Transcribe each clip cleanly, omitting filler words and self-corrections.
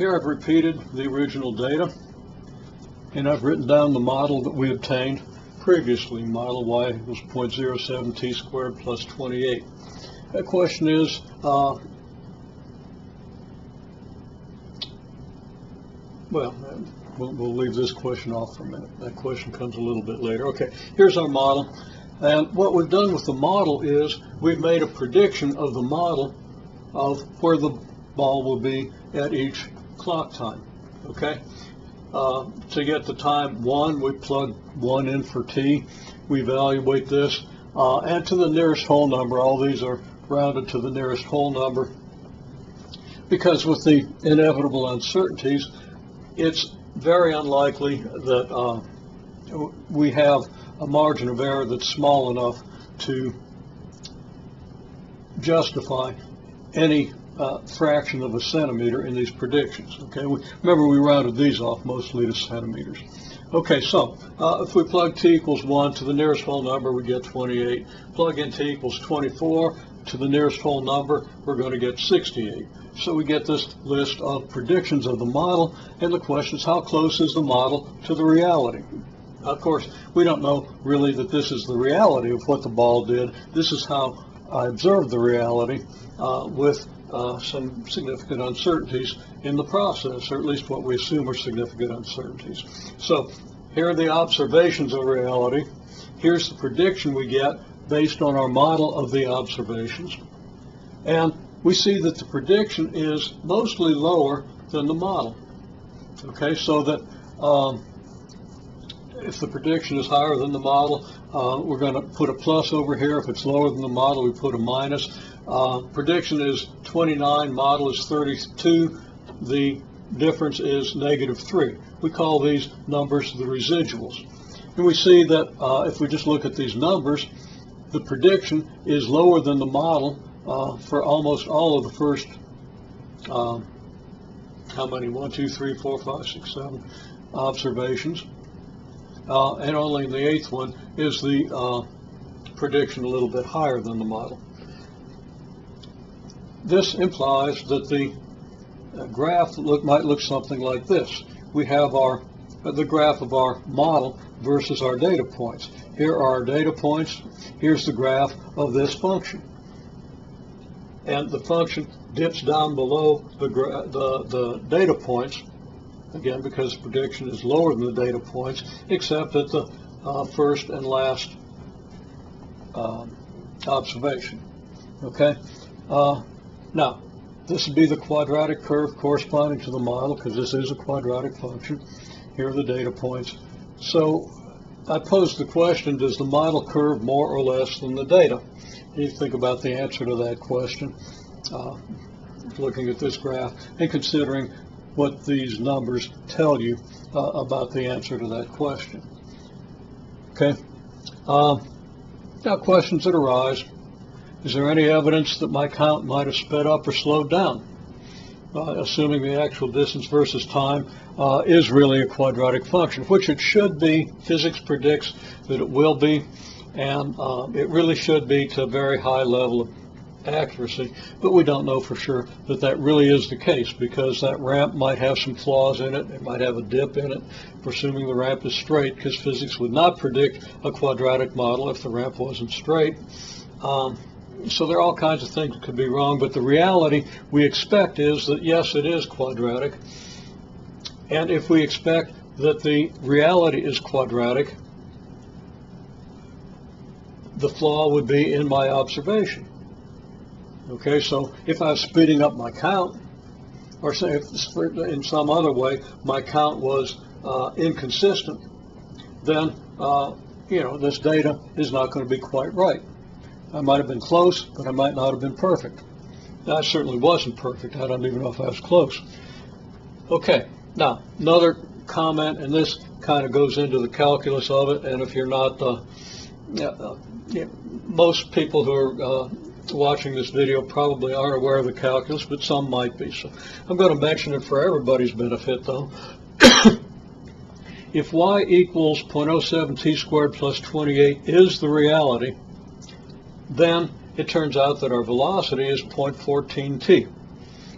Here I've repeated the original data, and I've written down the model that we obtained previously. Model y was 0.07 t squared plus 28. The question is, well, we'll leave this question off for a minute. That question comes a little bit later. Okay, here's our model. And what we've done with the model is we've made a prediction of the model of where the ball will be at each clock time. Okay? To get the time 1, we plug 1 in for t. We evaluate this. And to the nearest whole number, all these are rounded to the nearest whole number. Because with the inevitable uncertainties, it's very unlikely that we have a margin of error that's small enough to justify any fraction of a centimeter in these predictions. Okay, remember we rounded these off mostly to centimeters. Okay, so if we plug t equals 1 to the nearest whole number, we get 28. Plug in t equals 24 to the nearest whole number, we're going to get 68. So we get this list of predictions of the model, and the question is, how close is the model to the reality? Of course, we don't know really that this is the reality of what the ball did. This is how I observed the reality with some significant uncertainties in the process, or at least what we assume are significant uncertainties. So here are the observations of reality. Here's the prediction we get based on our model of the observations. And we see that the prediction is mostly lower than the model. Okay, so that if the prediction is higher than the model, we're going to put a plus over here. If it's lower than the model, we put a minus. Prediction is 29, model is 32. The difference is -3. We call these numbers the residuals. And we see that if we just look at these numbers, the prediction is lower than the model for almost all of the first, how many? 1, 2, 3, 4, 5, 6, 7 observations. And only in the 8th one is the prediction a little bit higher than the model. This implies that the graph might look something like this. We have the graph of our model versus our data points. Here are our data points. Here's the graph of this function. And the function dips down below the data points, again because prediction is lower than the data points, except at the first and last observation. Okay? Now, this would be the quadratic curve corresponding to the model, because this is a quadratic function. Here are the data points. So I pose the question, does the model curve more or less than the data? You think about the answer to that question, looking at this graph and considering what these numbers tell you about the answer to that question. Okay. Now, questions that arise. Is there any evidence that my count might have sped up or slowed down? Assuming the actual distance versus time is really a quadratic function, which it should be. Physics predicts that it will be, and it really should be to a very high level of accuracy, but we don't know for sure that that really is the case, because that ramp might have some flaws in it. It might have a dip in it, presuming the ramp is straight, because physics would not predict a quadratic model if the ramp wasn't straight. So there are all kinds of things that could be wrong, but the reality we expect is that yes, it is quadratic. And if we expect that the reality is quadratic, the flaw would be in my observation. Okay, so if I was speeding up my count, or say if in some other way my count was inconsistent, then this data is not going to be quite right. I might have been close, but I might not have been perfect. I certainly wasn't perfect. I don't even know if I was close. Okay, now another comment, and this kind of goes into the calculus of it, and if you're not, most people who are watching this video probably aren't aware of the calculus, but some might be. So I'm going to mention it for everybody's benefit, though. If y equals 0.07 t squared plus 28 is the reality, then it turns out that our velocity is 0.14 t.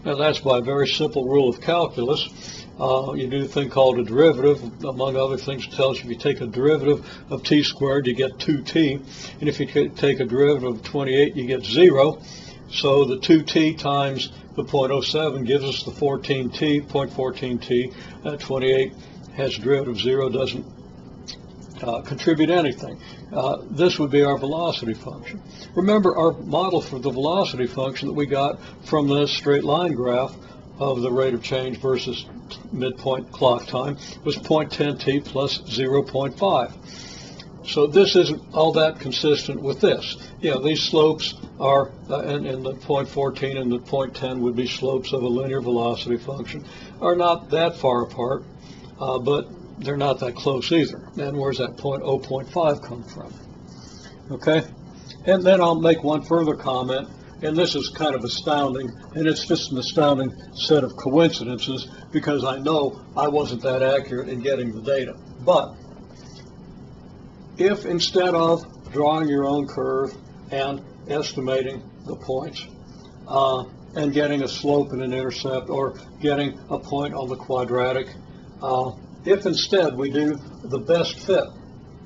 Now that's by a very simple rule of calculus. You do a thing called a derivative. Among other things, it tells you if you take a derivative of t squared, you get 2t. And if you take a derivative of 28, you get 0. So the 2t times the 0.07 gives us the 14t, 0.14t. 28 has a derivative of 0, doesn't contribute anything. This would be our velocity function. Remember, our model for the velocity function that we got from this straight line graph of the rate of change versus midpoint clock time was 0.10t plus 0.5. So this isn't all that consistent with this. These slopes are, and the 0.14 and the 0.10 would be slopes of a linear velocity function, are not that far apart, but they're not that close either. And where's that 0.5 come from? Okay? And then I'll make one further comment, and this is kind of astounding, and it's just an astounding set of coincidences because I know I wasn't that accurate in getting the data. But if instead of drawing your own curve and estimating the points and getting a slope and an intercept or getting a point on the quadratic, if instead we do the best fit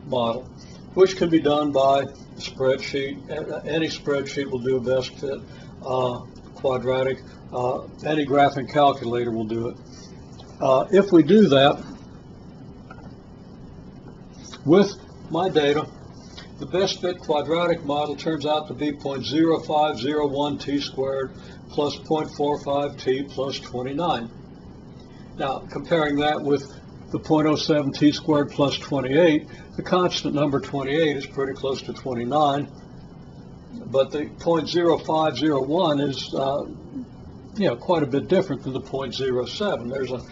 model, which can be done by a spreadsheet, any spreadsheet will do a best fit quadratic, any graphing calculator will do it. If we do that with my data, the best fit quadratic model turns out to be 0.0501 t squared plus 0.45 t plus 29. Now, comparing that with the 0.07 t squared plus 28, the constant number 28 is pretty close to 29, but the 0.0501 is quite a bit different than the 0.07. There's a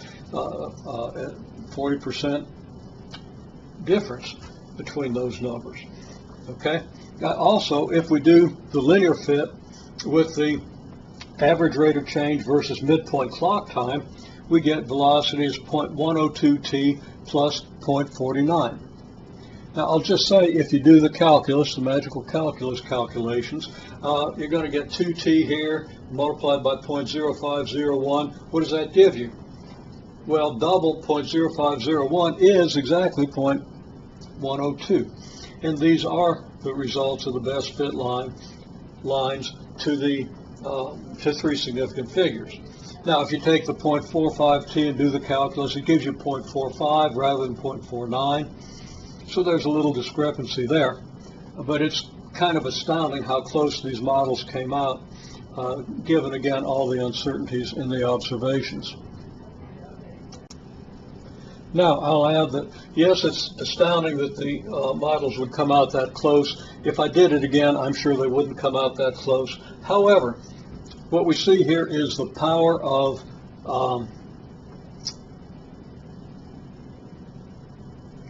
40% difference between those numbers. Okay. Also, if we do the linear fit with the average rate of change versus midpoint clock time, we get velocity as 0.102 t plus 0.49. Now, I'll just say, if you do the calculus, the magical calculus calculations, you're going to get 2t here multiplied by 0.0501. What does that give you? Well, double 0.0501 is exactly 0.102. And these are the results of the best fit lines to the to three significant figures. Now, if you take the 0.45t and do the calculus, it gives you 0.45 rather than 0.49. So there's a little discrepancy there. But it's kind of astounding how close these models came out, given, again, all the uncertainties in the observations. Now, I'll add that, yes, it's astounding that the models would come out that close. If I did it again, I'm sure they wouldn't come out that close. However, what we see here is the power of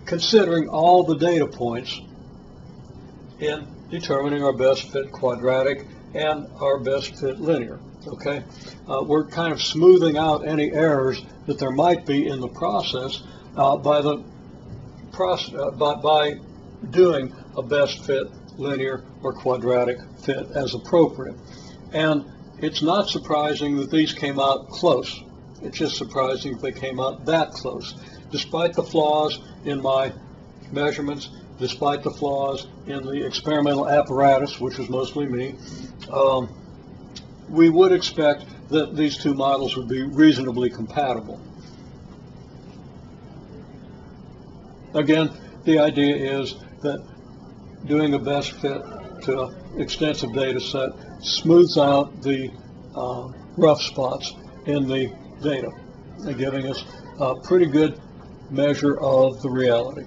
considering all the data points in determining our best fit quadratic and our best fit linear. Okay, we're kind of smoothing out any errors that there might be in the process by doing a best fit linear or quadratic fit as appropriate. And it's not surprising that these came out close. It's just surprising that they came out that close. Despite the flaws in my measurements, despite the flaws in the experimental apparatus, which was mostly me, we would expect that these two models would be reasonably compatible. Again, the idea is that doing a best fit to an extensive data set smooths out the rough spots in the data, giving us a pretty good measure of the reality.